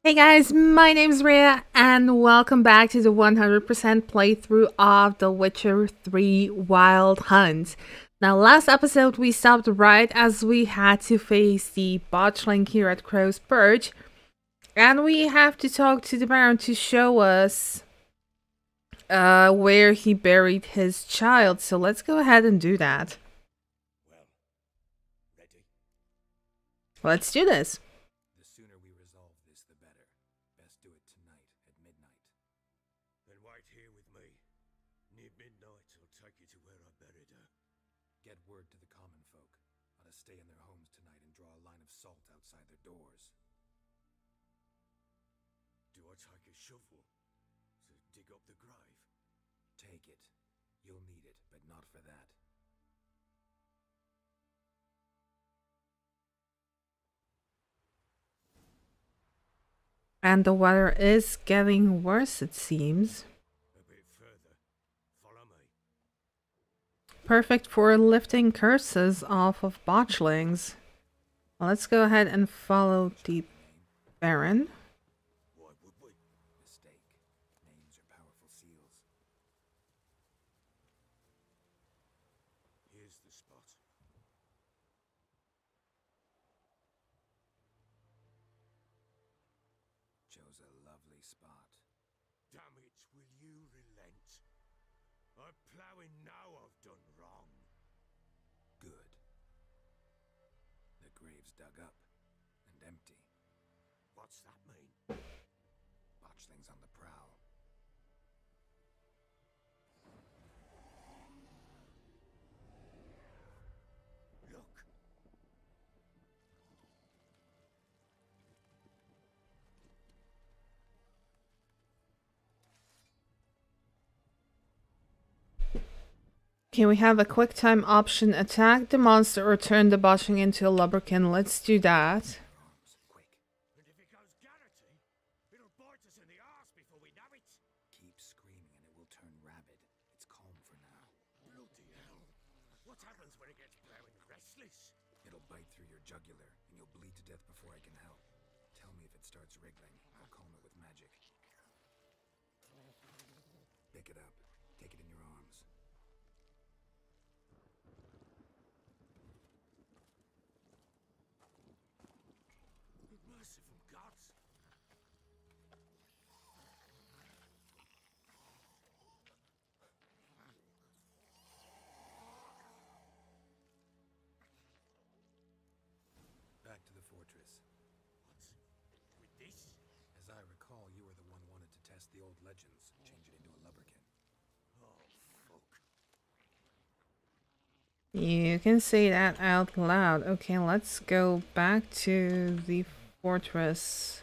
Hey guys, my name's Rhea, and welcome back to the 100% playthrough of The Witcher 3 Wild Hunt. Now, last episode we stopped right as we had to face the botchling here at Crow's Perch, and we have to talk to the Baron to show us where he buried his child, so let's go ahead and do that. Well, ready? Let's do this. The sooner we resolve this, the better. Best do it tonight at midnight. Then wait here with me. Near midnight, I'll take you to where I buried her. Get word to the common folk. I'll stay in their homes tonight and draw a line of salt outside their doors. Do I take a shovel to dig up the grave? Take it. You'll need it, but not for that. And the weather is getting worse, it seems. A bit further. Follow me. Perfect for lifting curses off of botchlings. Well, let's go ahead and follow the Baron. Why would we? Mistake. Names are powerful seals. Here's the spot. Chose a lovely spot. Damn it, will you relent? I'm ploughing now I've done wrong. Good. The grave's dug up and empty. What's that mean? Botchling's on the prowl. Look! Okay, we have a quick time option. Attack the monster or turn the botchling into a lubberkin. Let's do that. Arms, quick. And if it goes garrety, it'll bite us in the arse before we know it. Keep screaming and it will turn rabid. It's calm for now. Bloody hell. What happens when it gets plowing restless? It'll bite through your jugular and you'll bleed to death before I can help. Tell me if it starts wriggling. I'll calm it with magic. Pick it up. Take it in your arms. Merciful gods! Back to the fortress. What? With this? As I recall, you were the one wanted to test the old legends, change it into a lubberkin. Oh, fuck. You can say that out loud. Okay, let's go back to the fortress.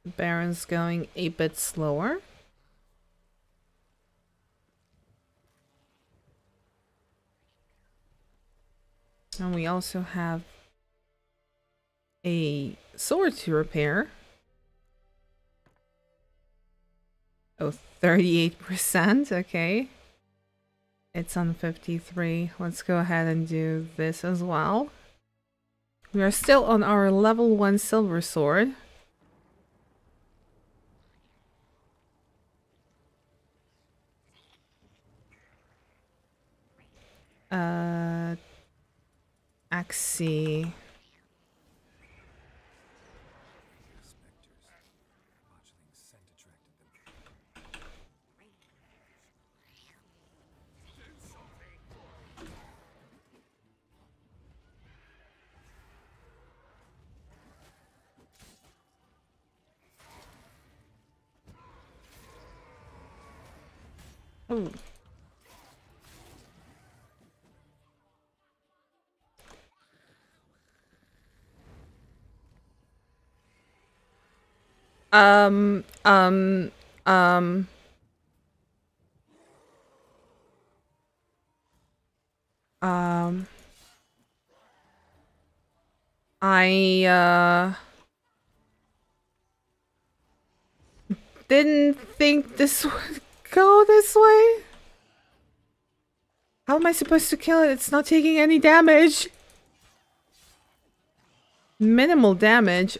The Baron's going a bit slower. And we also have a sword to repair. Oh, 38%, okay. It's on 53. Let's go ahead and do this as well. We are still on our level 1 silver sword. Axie. Spectres. Botchling's scent attracted them. Do something! Oh. Um, um, um. I didn't think this would go this way. How am I supposed to kill it? It's not taking any damage. Minimal damage.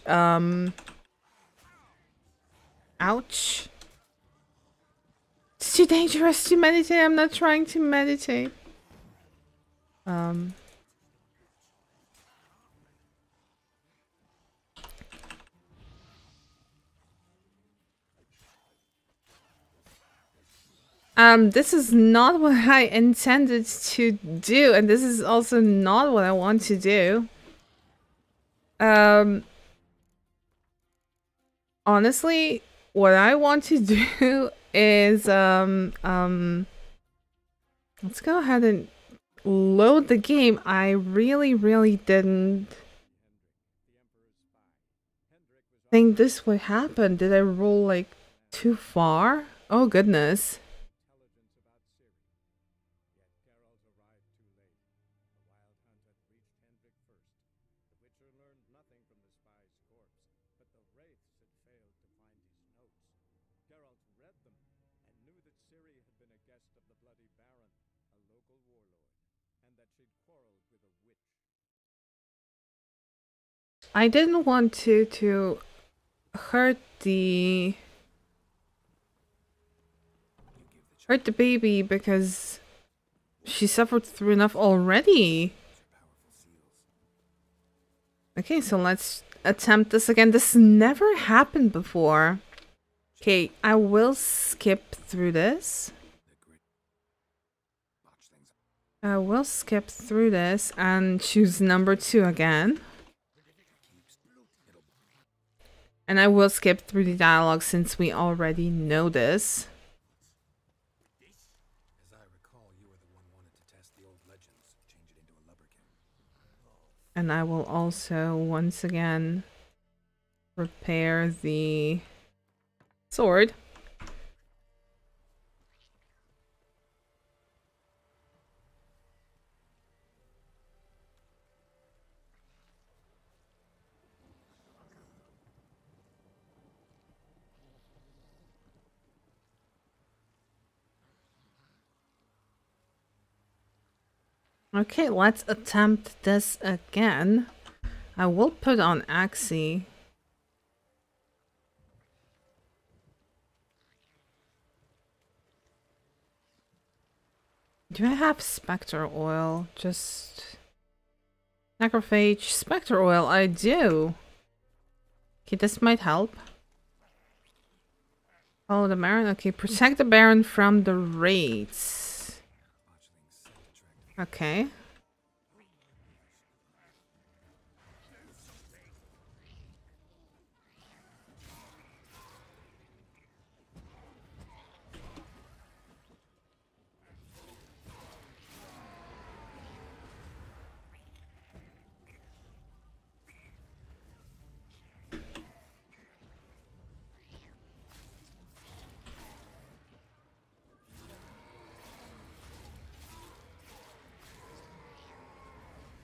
Ouch. It's too dangerous to meditate. I'm not trying to meditate. This is not what I intended to do, and this is also not what I want to do. Honestly, what I want to do is, let's go ahead and load the game. I really didn't think this would happen. Did I roll, like, too far? Oh, goodness. Geralt read them and knew that Ciri had been a guest of the Bloody Baron, a local warlord, and that she'd quarreled with a witch. I didn't want to hurt the baby because she suffered through enough already. Okay, so let's attempt this again. This never happened before. Okay, I will skip through this. I will skip through this and choose number 2 again. And I will skip through the dialogue since we already know this. As I recall, you were the one wanted to test the old legends, change it into a lubberkin. And I will also once again repair the sword. Okay, let's attempt this again. I will put on Axie. Do I have Spectre Oil? Just... Necrophage, Spectre Oil, I do. Okay, this might help. Follow the Baron. Okay, protect the Baron from the raids. Okay.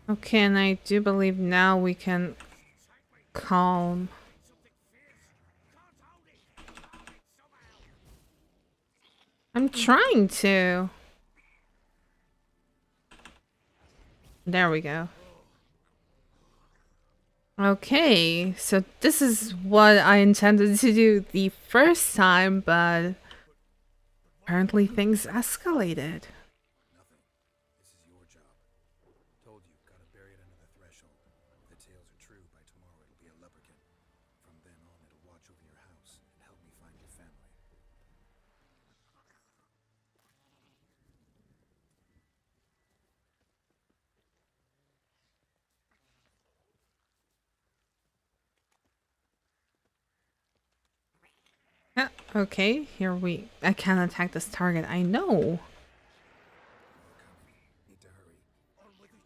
Okay, and I do believe now we can calm. I'm trying to. There we go. Okay, so this is what I intended to do the first time, but apparently things escalated. Nothing. This is your job. Told you, gotta bury it under the threshold. If the tales are true, by tomorrow it'll be a lubberkin. From then on, it'll watch over your house and help me find your family. Yeah, okay, here I can attack this target, I know. Need to hurry. On with it.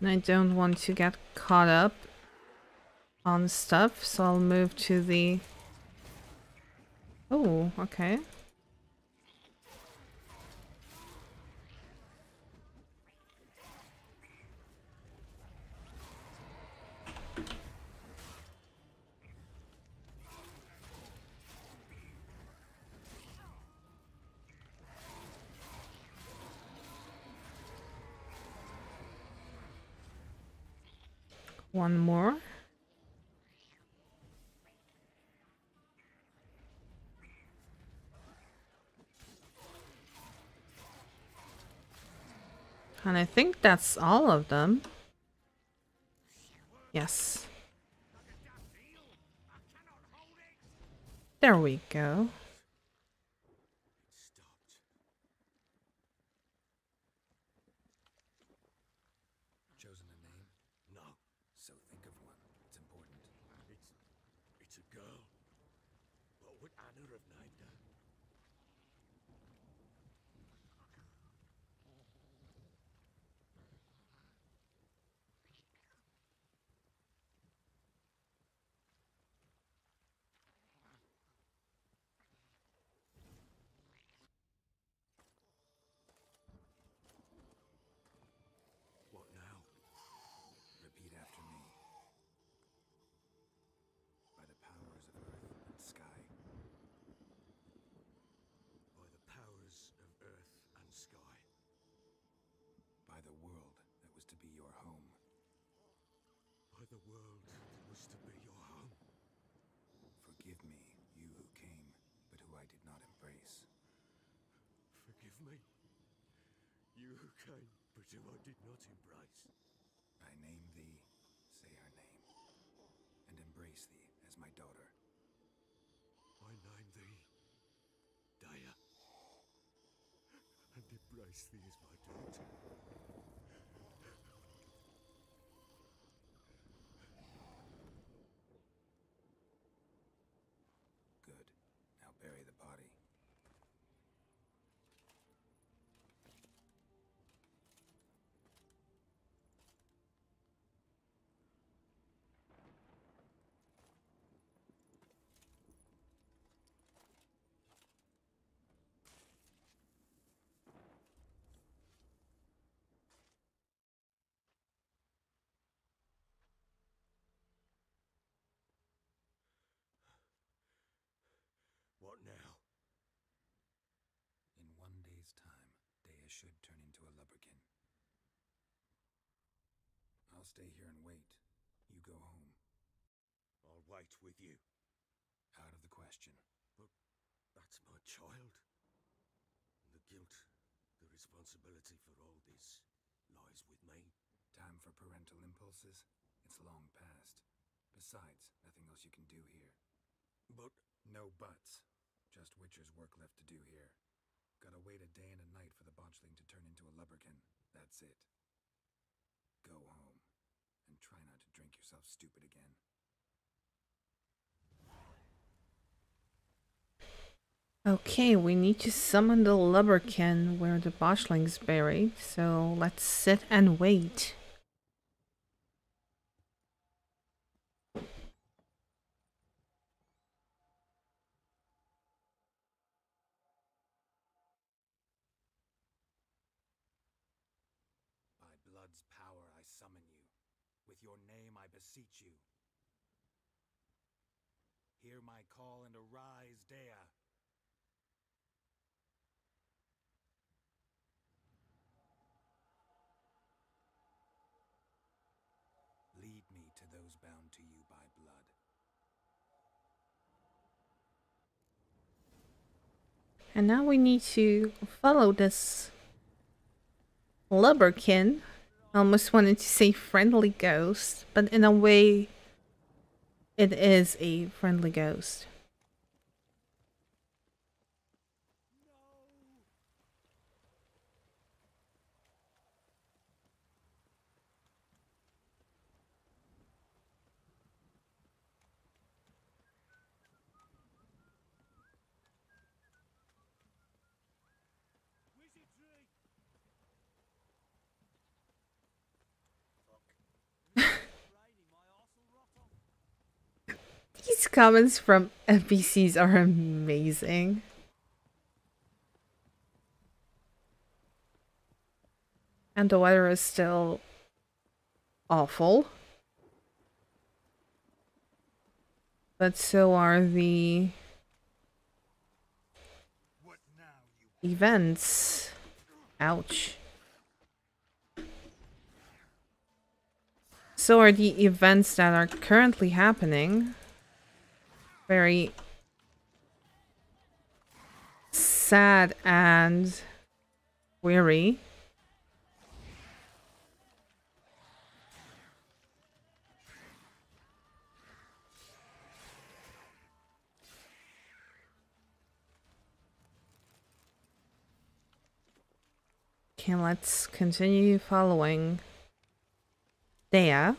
And I don't want to get caught up on stuff, so I'll move to the... Oh, okay. One more. And I think that's all of them. Yes. There we go. It stopped. Chosen a name? No. So think of one. It's important. It's a girl. What would Anna have named her? What now? Repeat after me. By the powers of earth and sky. By the powers of earth and sky. By the world that was to be your home. By the world that was to be your home. Forgive me, you who came, but who I did not embrace. Forgive me, you who came, but who I did not embrace. I name thee, say her name, and embrace thee as my daughter. I name thee, Daya, and embrace thee as my daughter. Good. Now bury the body. What now? In 1 day's time, Daya should turn into a lubberkin. I'll stay here and wait. You go home. I'll wait with you. Out of the question. But that's my child. And the guilt, the responsibility for all this lies with me. Time for parental impulses? It's long past. Besides, nothing else you can do here. But... No buts. Just Witcher's work left to do here. Gotta wait a day and a night for the botchling to turn into a lubberkin. That's it. Go home. And try not to drink yourself stupid again. Okay, we need to summon the lubberkin where the botchling's buried, so let's sit and wait. By blood's power I summon you. With your name I beseech you. Hear my call and arise, Daya. Lead me to those bound to you by blood. And now we need to follow this lubberkin. I almost wanted to say friendly ghost, but in a way, it is a friendly ghost. These comments from NPCs are amazing. And the weather is still awful. But so are the events. Ouch. So are the events that are currently happening. Very sad and weary. Okay, let's continue following Dea.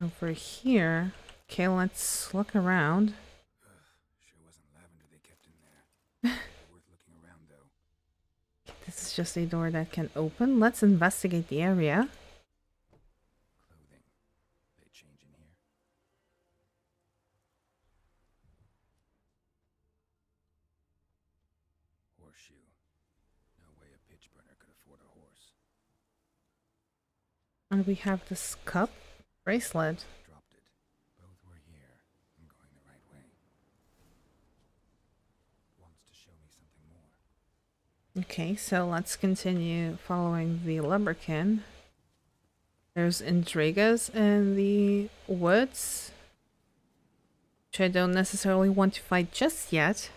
Over here. Okay, let's look around. Sure wasn't lavender they kept in there. Worth looking around though. This is just a door that can open. Let's investigate the area. Clothing. They change in here. Horseshoe. No way a pitch burner could afford a horse. And we have this cup bracelet. Dropped it. Both were here. I'm going the right way. Wants to show me something more. Okay, so let's continue following the lubberkin. There's intrigas in the woods, which I don't necessarily want to fight just yet.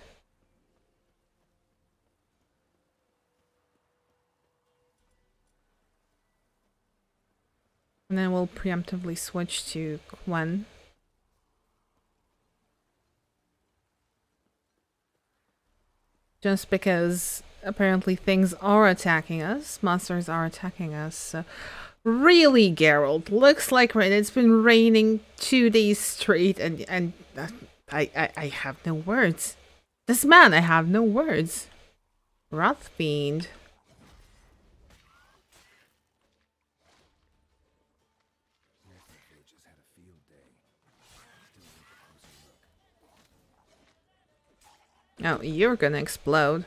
And then we'll preemptively switch to Quen. Just because apparently things are attacking us, monsters are attacking us, so... Really, Geralt, looks like rain. It's been raining 2 days straight and I have no words. This man, I have no words. Wrathfiend. Necrophages had a field day. Still need a closer look. Oh, you're gonna explode.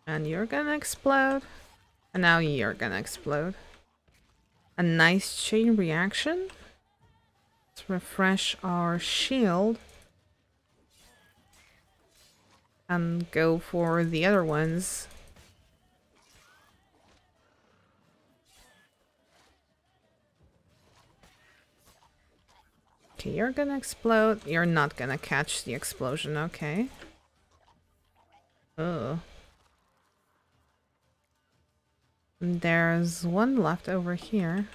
And you're gonna explode. And now you're gonna explode. A nice chain reaction. Let's refresh our shield. And go for the other ones. Okay, you're gonna explode. You're not gonna catch the explosion, okay. Ugh. There's one left over here.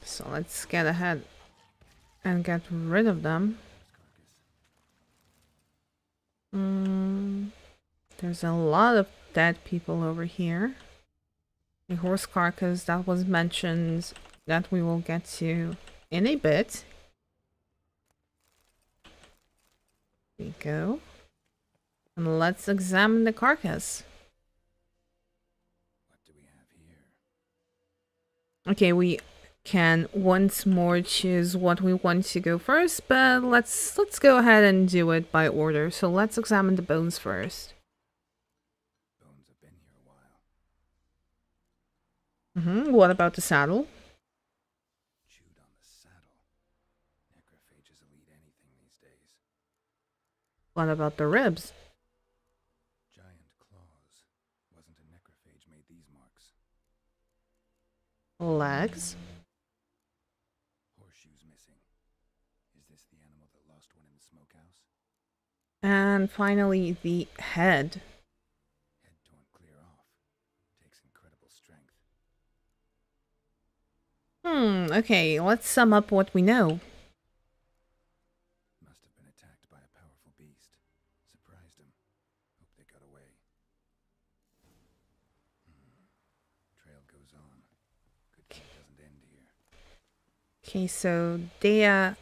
So let's get ahead and get rid of them. There's a lot of dead people over here. A horse carcass that was mentioned that we will get to in a bit. There we go. And let's examine the carcass. What do we have here? Okay, we can once more choose what we want to go first, but let's go ahead and do it by order. So let's examine the bones first. Bones have been here a while. What about the saddle? Chewed on the saddle. Necrophages will eat anything these days. What about the ribs? Giant claws. Wasn't a necrophage made these marks. Legs? Horseshoes missing. Is this the animal that lost one in the smokehouse? And finally, the head. Head torn clear off. Takes incredible strength. Okay, let's sum up what we know. Must have been attacked by a powerful beast. Surprised him. Hope they got away. Trail goes on. Good thing it doesn't end here. Okay, so Dea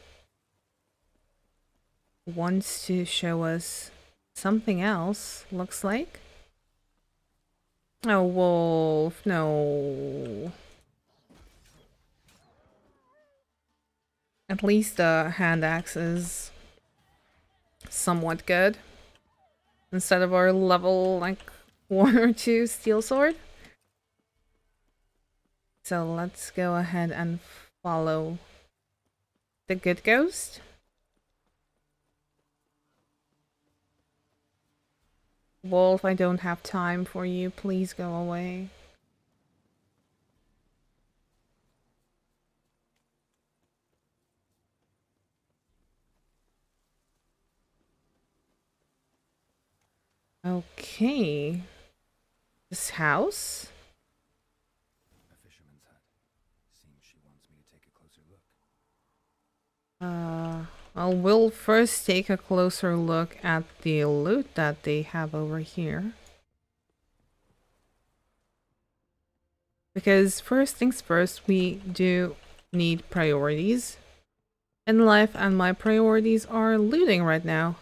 wants to show us something else, looks like. Oh, wolf, no. At least the hand axe is somewhat good. Instead of our level, like, 1 or 2 steel sword. So let's go ahead and follow the good ghost. Wolf, I don't have time for you. Please go away. Okay. This house? A fisherman's hut. Seems she wants me to take a closer look. Well, we'll first take a closer look at the loot that they have over here. Because first things first, we do need priorities in life, and my priorities are looting right now.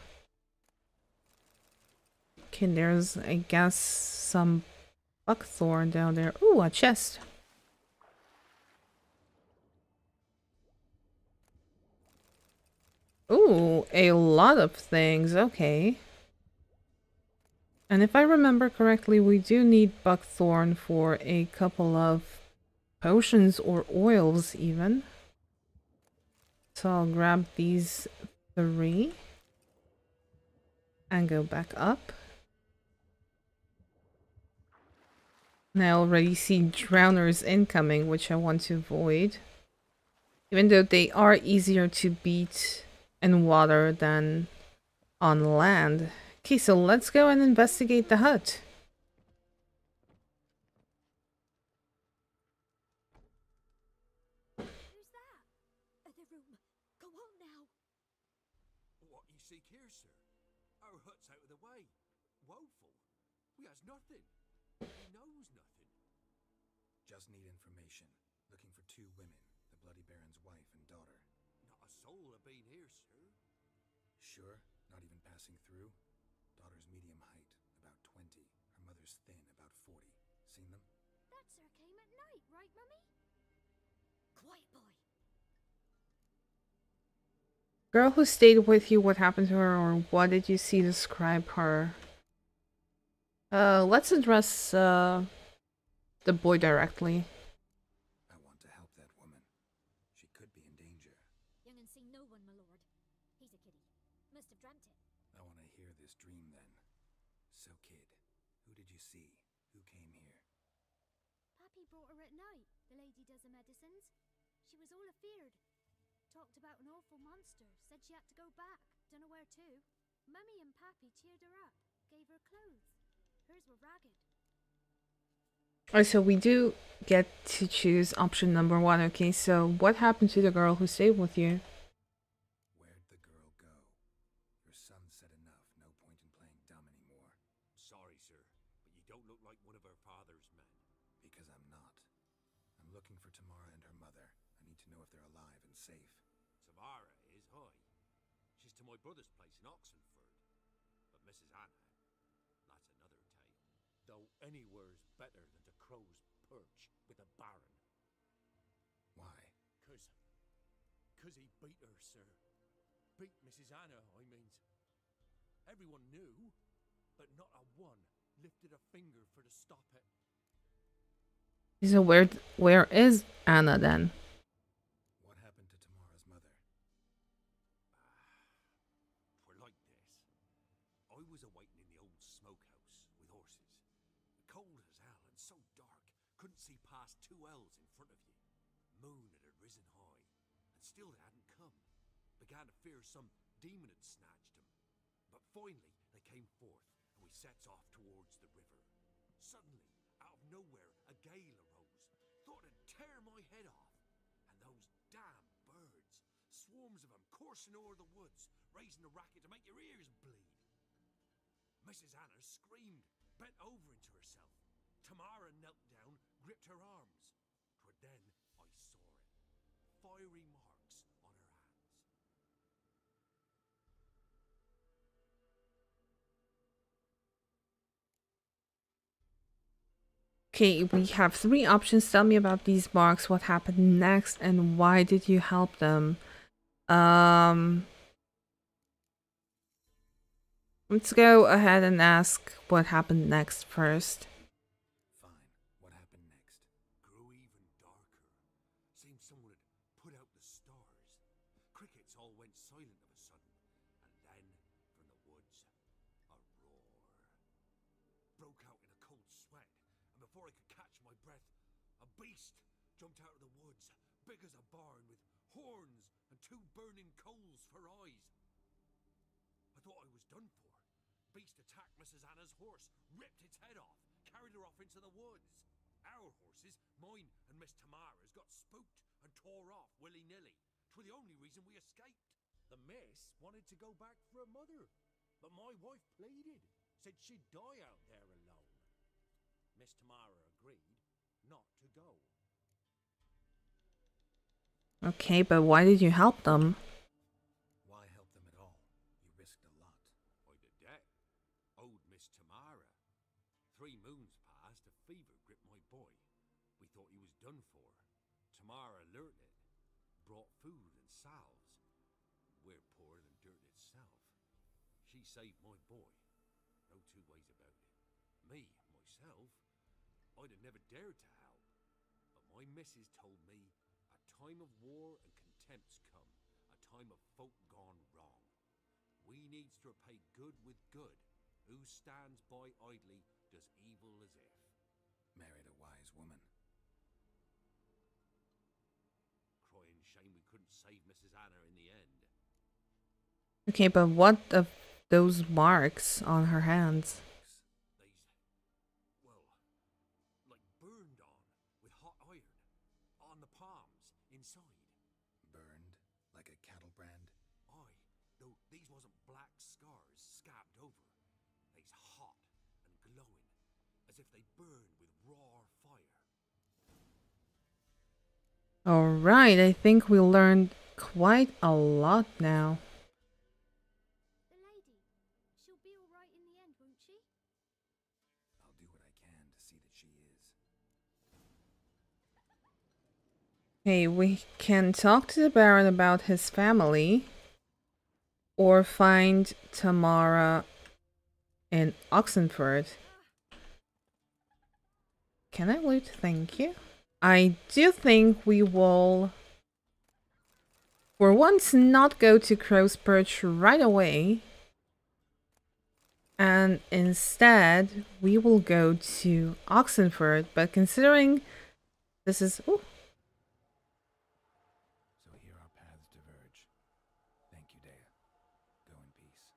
Okay, there's, I guess, some buckthorn down there. Ooh, a chest. Ooh, a lot of things. Okay. And if I remember correctly, we do need buckthorn for a couple of potions or oils even. So I'll grab these 3 and go back up. And I already see drowners incoming, which I want to avoid. Even though they are easier to beat in water than on land. Okay, so let's go and investigate the hut. Who's that? The room. Go on now. What you seek here, sir? Our hut's out of the way. Woeful. We has nothing. He knows nothing. Just need information. Looking for 2 women, the Bloody Baron's wife and daughter. Not a soul have been here, sir. Sure? Not even passing through? Daughter's medium height, about 20. Her mother's thin, about 40. Seen them? That sir came at night, right, Mummy? Quiet, boy. Girl who stayed with you, what happened to her, or what did you see? Describe her. Let's address the boy directly. I want to help that woman. She could be in danger. Young and seen no one, my lord. He's a kiddie. Must have dreamt it. I want to hear this dream then. So, kid, who did you see? Who came here? Pappy brought her at night. The lady does the medicines. She was all afeared. Talked about an awful monster. Said she had to go back. Dunno where to. Mummy and Pappy cheered her up. Gave her clothes. Hers were ragged. Alright, so we do get to choose option number 1. Okay, so what happened to the girl who stayed with you? Where'd the girl go? Your son said enough. No point in playing dumb anymore. Sorry, sir, but you don't look like one of her father's men. Because I'm not. I'm looking for Tamara and her mother. I need to know if they're alive and safe. Tamara is, hi. She's to my brother's place in Oxenford. But Mrs. Anna, that's another tale. Though anywhere's better than the crow's perch with a baron. Why? Cause he beat her, sir. Beat Mrs. Anna, I means. Everyone knew, but not a one lifted a finger for to stop it. So where is Anna then? What happened to Tamara's mother? We're like this. I was awaiting in the old smokehouse with horses. Cold as hell and so dark, couldn't see past 2 ells in front of you. Moon had risen high, and still they hadn't come. Began to fear some demon had snatched them. But finally they came forth, and we sets off towards the river. Suddenly, out of nowhere, a gale arose. Thought it'd tear my head off. And those damn birds, swarms of them coursing o'er the woods, raising a racket to make your ears bleed. Mrs. Anna screamed, bent over into herself. Tamara knelt down, gripped her arms. 'Twere then I saw it. Fiery marks on her hands. Okay, we have 3 options. Tell me about these marks. What happened next and why did you help them? Let's go ahead and ask what happened next first. Fine. What happened next? Grew even darker. Seemed someone had put out the stars. Crickets all went silent of a sudden. And then, from the woods, a roar. Broke out in a cold sweat. And before I could catch my breath, a beast jumped out of the woods, big as a barn, with horns and 2 burning coals for eyes. I thought I was done for. Beast attacked Mrs. Anna's horse, ripped its head off, carried her off into the woods. Our horses, mine and Miss Tamara's, got spooked and tore off willy-nilly. 'Twere the only reason we escaped. The miss wanted to go back for her mother, but my wife pleaded, said she'd die out there alone. Miss Tamara agreed not to go. Okay, but why did you help them? Why help them at all? You risked a lot. I'd a debt. Owed Miss Tamara. 3 moons passed, a fever gripped my boy. We thought he was done for. Tamara learnt it. Brought food and salves. We're poorer than dirt itself. She saved my boy. No 2 ways about it. Me, myself, I'd have never dared to help. But my missus told me a time of war and contempt's come. A time of folk gone wrong. We needs to repay good with good. Who stands by idly does evil as if. Married a wise woman. Crying shame we couldn't save Mrs. Anna in the end. Okay, but what of those marks on her hands? Well, like burned on with hot iron. On the palms, inside. Burned? Like a cattle brand? Aye, though these wasn't black scars scabbed over. They's hot and glowing, as if they burned with raw fire. Alright, I think we learned quite a lot now. The lady, she'll be all right in the end, won't she? I'll do what I can to see that she is. Okay, we can talk to the Baron about his family or find Tamara in Oxenford. Can I loot? Thank you. I do think we will, for once, not go to Crow's Perch right away. And instead, we will go to Oxenford. But considering this is... Ooh, So here our paths diverge. Thank you, Dea. Go in peace.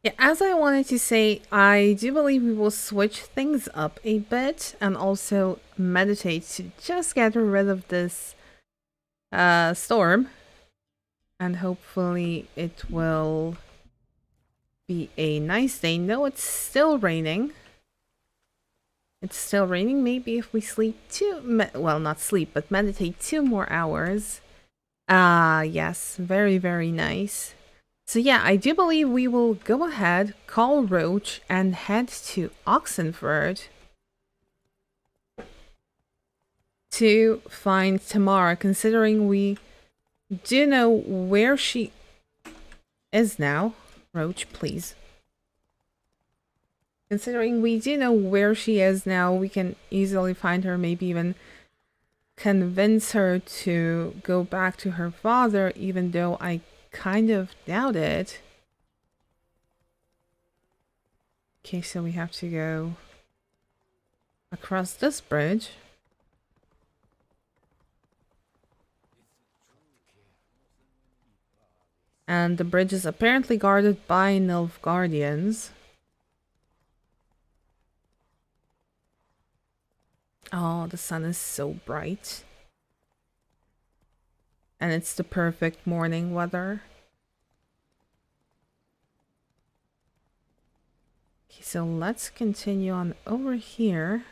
yeah, as I wanted to say, I do believe we will switch things up a bit and also meditate to just get rid of this storm. And hopefully it will be a nice day. No, it's still raining. It's still raining. Maybe if we sleep well, not sleep, but meditate 2 more hours. Yes, very, very nice. So yeah, I do believe we will go ahead, call Roach, and head to Oxenford to find Tamara, considering we do know where she is now. Roach, please. Considering we do know where she is now, we can easily find her, maybe even convince her to go back to her father, even though I kind of doubt it. Okay, so we have to go across this bridge. And the bridge is apparently guarded by Nilfgaardians. Oh, the sun is so bright. And it's the perfect morning weather. Okay, so let's continue on over here.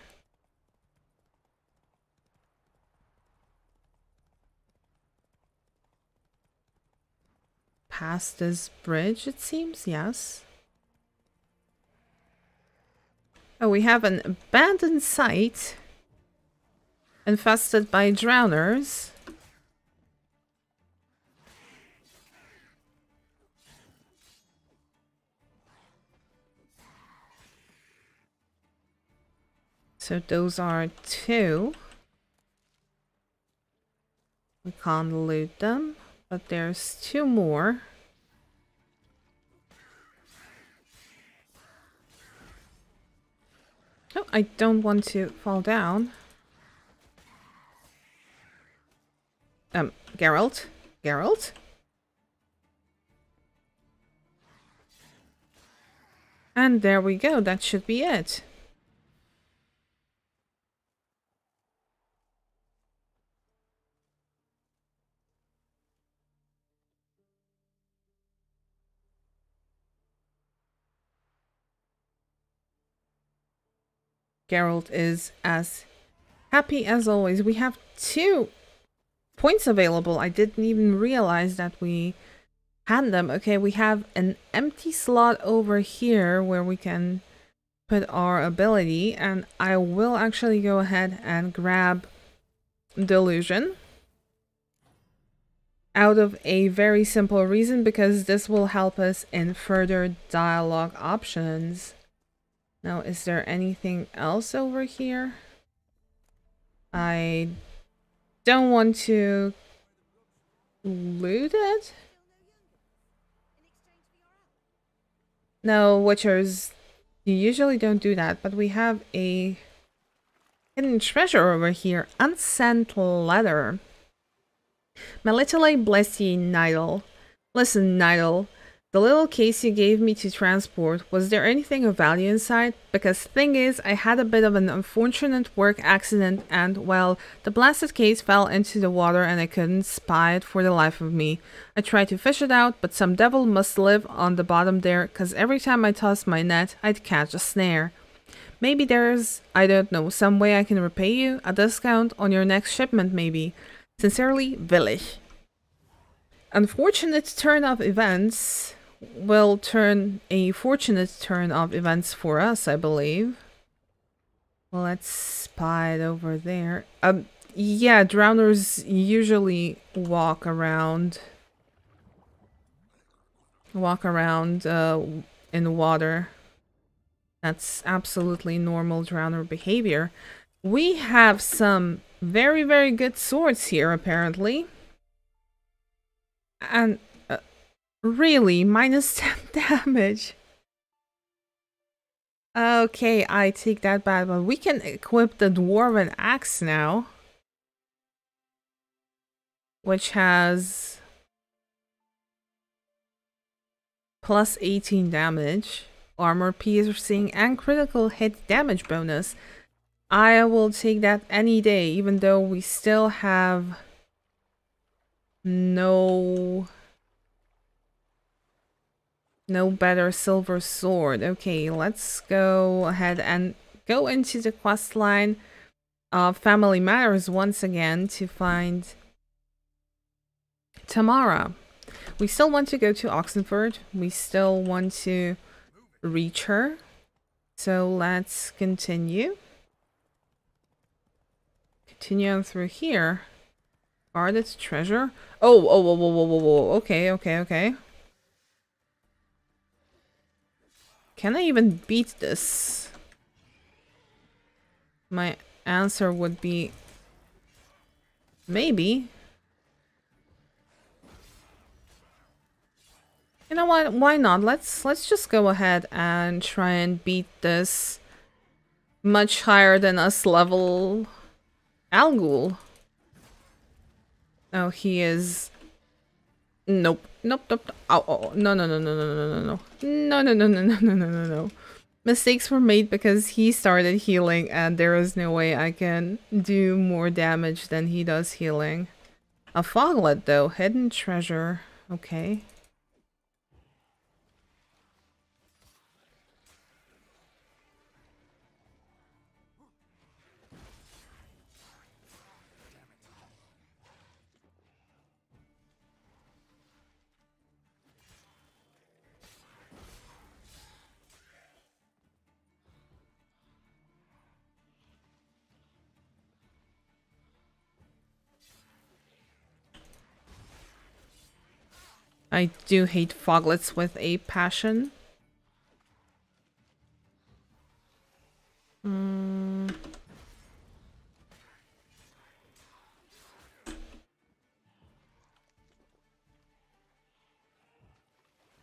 past this bridge, it seems. Yes. Oh, we have an abandoned site infested by drowners. So those are 2. We can't loot them, but there's 2 more. Oh, I don't want to fall down. Geralt? Geralt? And there we go, that should be it. Geralt is as happy as always. We have 2 points available. I didn't even realize that we had them. Okay, we have an empty slot over here where we can put our ability, and I will actually go ahead and grab Delusion out of a very simple reason, because this will help us in further dialogue options. Now, is there anything else over here? I don't want to loot it. No, Witchers, you usually don't do that, but we have a hidden treasure over here. Unsent letter. Melitele bless ye, Nidal. Listen, Nidal. The little case you gave me to transport, was there anything of value inside? Because thing is, I had a bit of an unfortunate work accident and, well, the blasted case fell into the water and I couldn't spy it for the life of me. I tried to fish it out, but some devil must live on the bottom there, cause every time I tossed my net, I'd catch a snare. Maybe there's, I don't know, some way I can repay you? A discount on your next shipment, maybe. Sincerely, Willich. Unfortunate turn of events will turn a fortunate turn of events for us, I believe. Well, let's spy it over there. Yeah, drowners usually walk around in water. That's absolutely normal drowner behavior. We have some very, very good swords here, apparently. And really, minus 10 damage. Okay, I take that back, but we can equip the Dwarven Axe now. Which has plus 18 damage, armor piercing, and critical hit damage bonus. I will take that any day, even though we still have no better silver sword. Okay, let's go ahead and go into the quest line of Family Matters once again to find Tamara. We still want to go to Oxenford. We still want to reach her. So let's continue. Continue on through here. Guarded treasure. Oh. Okay. Can I even beat this? My answer would be maybe. You know what? Why not? Let's just go ahead and try and beat this much higher than us level Algul. Oh, he is. Nope. Oh, no. Mistakes were made because he started healing and there is no way I can do more damage than he does healing. A foglet though, hidden treasure. Okay. I do hate foglets with a passion.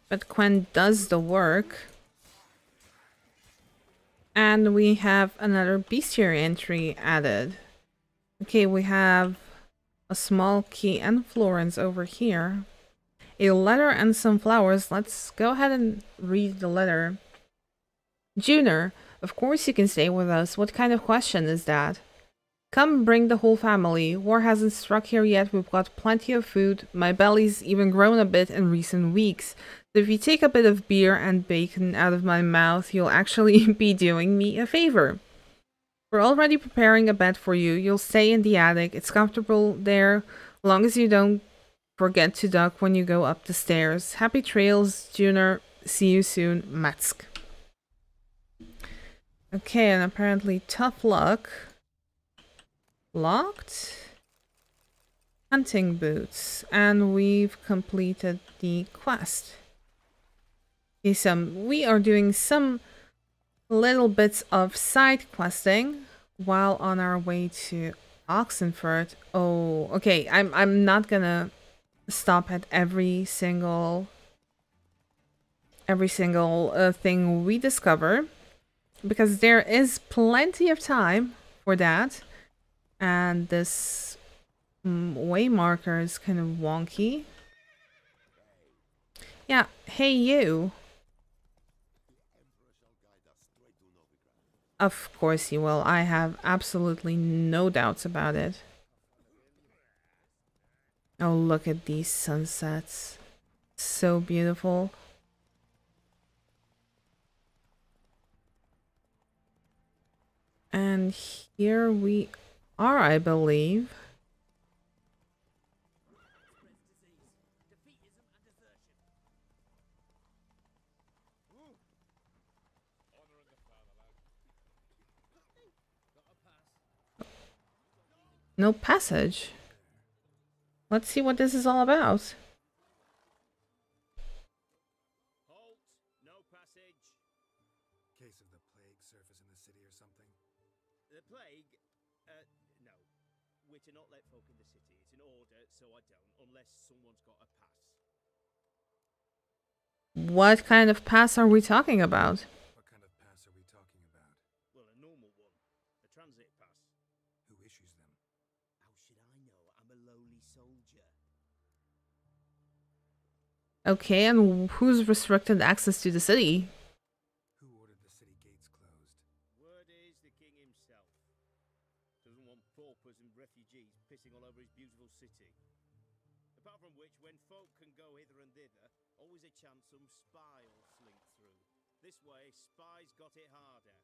But Quen does the work. And we have another bestiary entry added. Okay, we have a small key and Florence over here. A letter and some flowers. Let's go ahead and read the letter. Junior, of course you can stay with us. What kind of question is that? Come, bring the whole family. War hasn't struck here yet. We've got plenty of food. My belly's even grown a bit in recent weeks. So if you take a bit of beer and bacon out of my mouth, you'll actually be doing me a favor. We're already preparing a bed for you. You'll stay in the attic. It's comfortable there, as long as you don't forget to duck when you go up the stairs. Happy trails, Junior. See you soon, Matsk. Okay, and apparently tough luck. Locked. Hunting boots. And we've completed the quest. Okay, we are doing some little bits of side questing while on our way to Oxenford. Oh, okay. I'm not gonna stop at every single thing we discover, because there is plenty of time for that, and this way marker is kind of wonky. Yeah, hey you. Of course you will. I have absolutely no doubts about it. Oh, look at these sunsets. So beautiful. And here we are, I believe. No passage. Let's see what this is all about. Halt! No passage. Case of the plague surface in the city or something? The plague? No. We're to not let folk in the city. It's an order, so I don't, unless someone's got a pass. What kind of pass are we talking about? What kind of pass are we talking about? Well, a normal one. A transit pass. Who issues them? How should I know? I'm a lowly soldier. Okay, and who's restricted access to the city? Who ordered the city gates closed? Word is the king himself. Doesn't want paupers and refugees pissing all over his beautiful city. Apart from which, when folk can go hither and thither, always a chance some spy will slink through. This way, spies got it harder.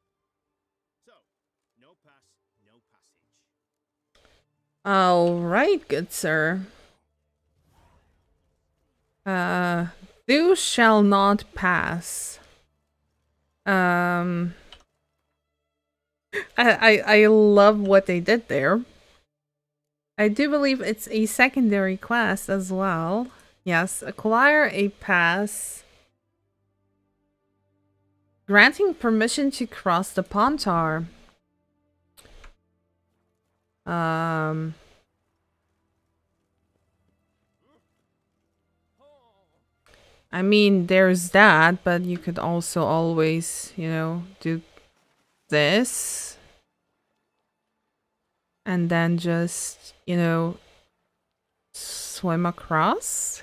So, no pass, no passage. All right, good sir. Thou shall not pass. I love what they did there. I do believe it's a secondary quest as well. Yes, acquire a pass. Granting permission to cross the Pontar. I mean, there's that, but you could also always, you know, do this. And then just, you know, swim across.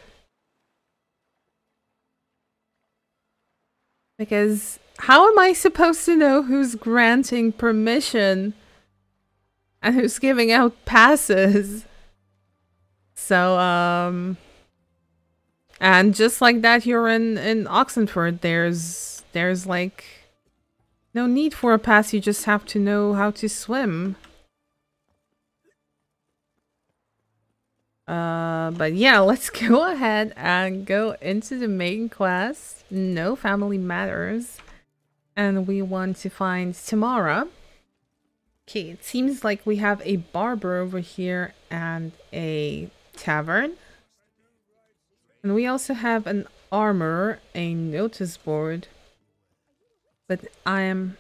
Because how am I supposed to know who's granting permission and who's giving out passes? So, and just like that, you're in Oxenford. There's like no need for a pass. You just have to know how to swim. But yeah, let's go ahead and go into the main quest. No family matters. And we want to find Tamara. Okay, it seems like we have a barber over here and a tavern. And we also have an armor, a notice board. But I am...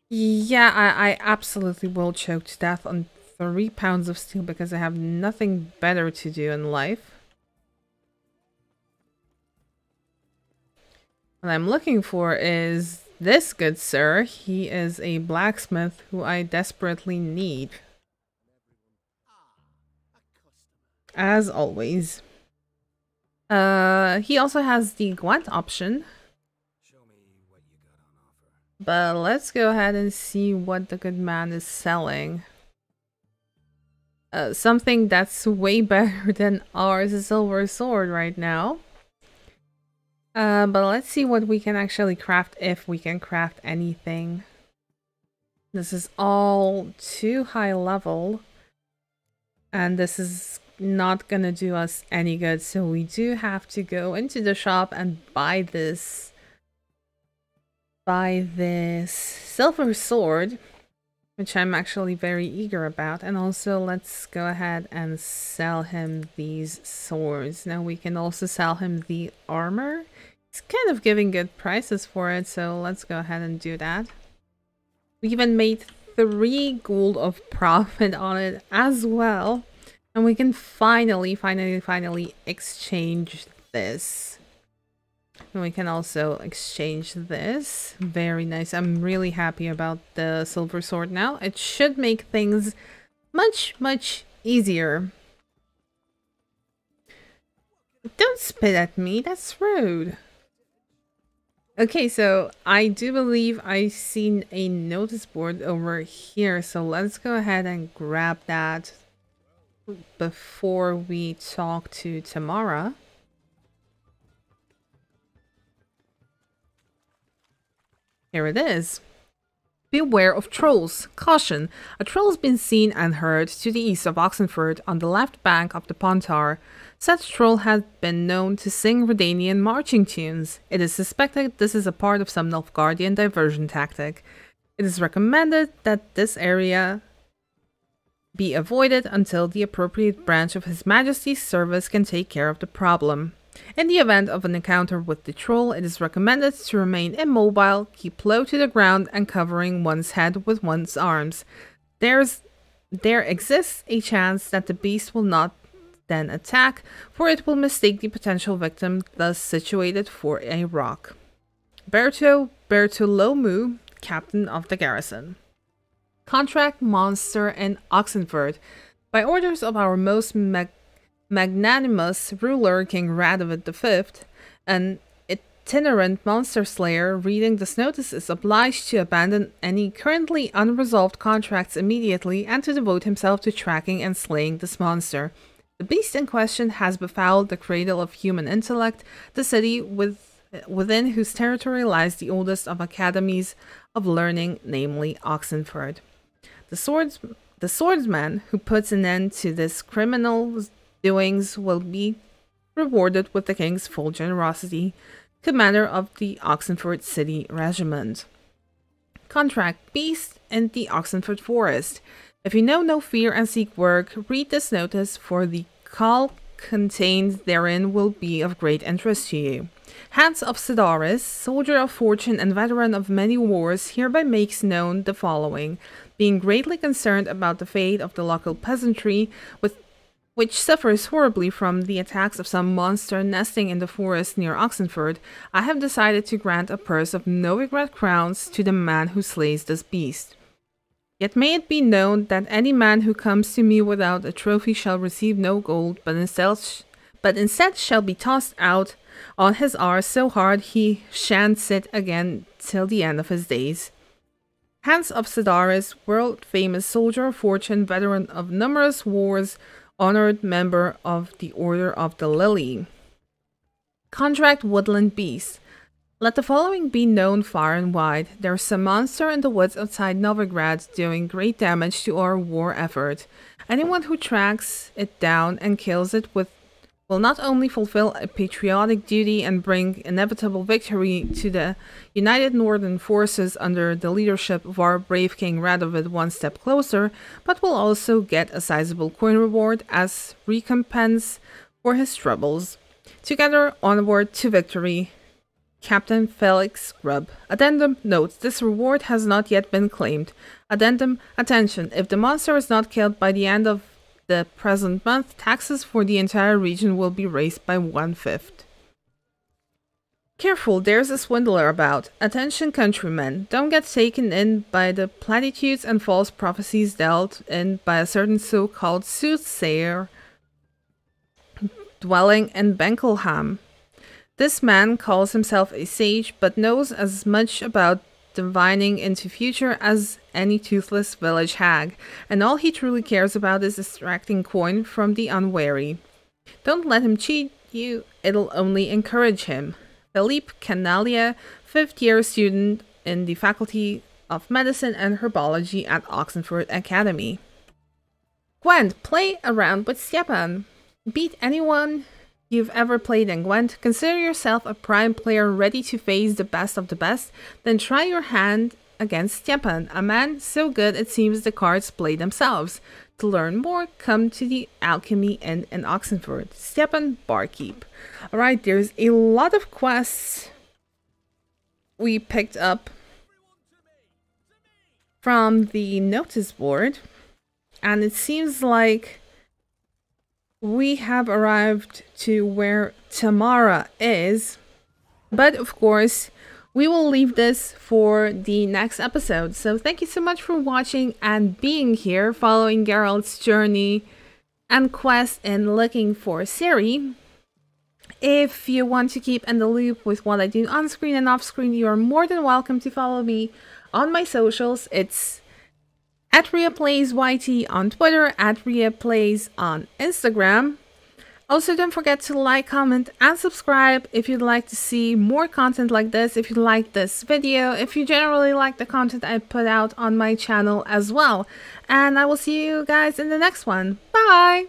Yeah, I absolutely will choke to death on 3 pounds of steel because I have nothing better to do in life. What I'm looking for is this good sir. He is a blacksmith who I desperately need. As always. He also has the Gwent option. But let's go ahead and see what the good man is selling. Something that's way better than ours, a silver sword right now. But let's see what we can actually craft, if we can craft anything. This is all too high level. And this is not gonna do us any good, so we do have to go into the shop and buy this silver sword, which I'm actually very eager about. And also let's go ahead and sell him these swords. Now we can also sell him the armor. He's kind of giving good prices for it, so let's go ahead and do that. We even made 3 gold of profit on it as well. And we can finally exchange this. And we can also exchange this. Very nice. I'm really happy about the silver sword now. It should make things much, much easier. Don't spit at me. That's rude. Okay, so I do believe I've seen a notice board over here. So let's go ahead and grab that before we talk to Tamara. Here it is. Beware of trolls. Caution. A troll has been seen and heard to the east of Oxenford on the left bank of the Pontar. Such troll has been known to sing Redanian marching tunes. It is suspected this is a part of some Nilfgaardian diversion tactic. It is recommended that this area be avoided until the appropriate branch of His Majesty's service can take care of the problem. In the event of an encounter with the troll, it is recommended to remain immobile, keep low to the ground, and covering one's head with one's arms. There exists a chance that the beast will not then attack, for it will mistake the potential victim thus situated for a rock. Bertolomu, Captain of the Garrison. Contract monster in Oxenford. By orders of our most magnanimous ruler, King Radovid V, an itinerant monster slayer reading this notice is obliged to abandon any currently unresolved contracts immediately and to devote himself to tracking and slaying this monster. The beast in question has befouled the cradle of human intellect, the city within whose territory lies the oldest of academies of learning, namely Oxenford. The swordsman who puts an end to this criminal's doings will be rewarded with the king's full generosity. Commander of the Oxenford City Regiment. Contract beast in the Oxenford Forest. If you know no fear and seek work, read this notice, for the call contained therein will be of great interest to you. Hans of Sedaris, soldier of fortune and veteran of many wars, hereby makes known the following. Being greatly concerned about the fate of the local peasantry, which suffers horribly from the attacks of some monster nesting in the forest near Oxenford, I have decided to grant a purse of no regret crowns to the man who slays this beast. Yet may it be known that any man who comes to me without a trophy shall receive no gold, but instead shall be tossed out on his arse so hard he shan't sit again till the end of his days. Hans of Sedaris, world-famous soldier of fortune, veteran of numerous wars, honored member of the Order of the Lily. Contract woodland beast. Let the following be known far and wide. There's some monster in the woods outside Novigrad doing great damage to our war effort. Anyone who tracks it down and kills it will not only fulfill a patriotic duty and bring inevitable victory to the united northern forces under the leadership of our brave King Radovid one step closer, but will also get a sizable coin reward as recompense for his troubles. Together, onward to victory. Captain Felix Grubb. Addendum notes, this reward has not yet been claimed. Addendum, attention, if the monster is not killed by the end of the present month, taxes for the entire region will be raised by 1/5. Careful, there's a swindler about. Attention countrymen, don't get taken in by the platitudes and false prophecies dealt in by a certain so-called soothsayer dwelling in Benkelham. This man calls himself a sage, but knows as much about divining into future as any toothless village hag, and all he truly cares about is extracting coin from the unwary. Don't let him cheat you, it'll only encourage him. Philippe Canalia, 5th-year student in the Faculty of Medicine and Herbology at Oxenford Academy. Gwent, play around with Stepan. Beat anyone you've ever played in Gwent. Consider yourself a prime player ready to face the best of the best. Then try your hand against Stepan, a man so good it seems the cards play themselves. To learn more, come to the Alchemy Inn in Oxenford. Stepan, barkeep. Alright, there's a lot of quests we picked up from the notice board. And it seems like we have arrived to where Tamara is. But of course, we will leave this for the next episode. So thank you so much for watching and being here, following Geralt's journey and quest in looking for Ciri. If you want to keep in the loop with what I do on screen and off screen, you are more than welcome to follow me on my socials. It's @RheaPlaysYT on Twitter, @RheaPlays on Instagram. Also, don't forget to like, comment, and subscribe if you'd like to see more content like this, if you like this video, if you generally like the content I put out on my channel as well. And I will see you guys in the next one. Bye!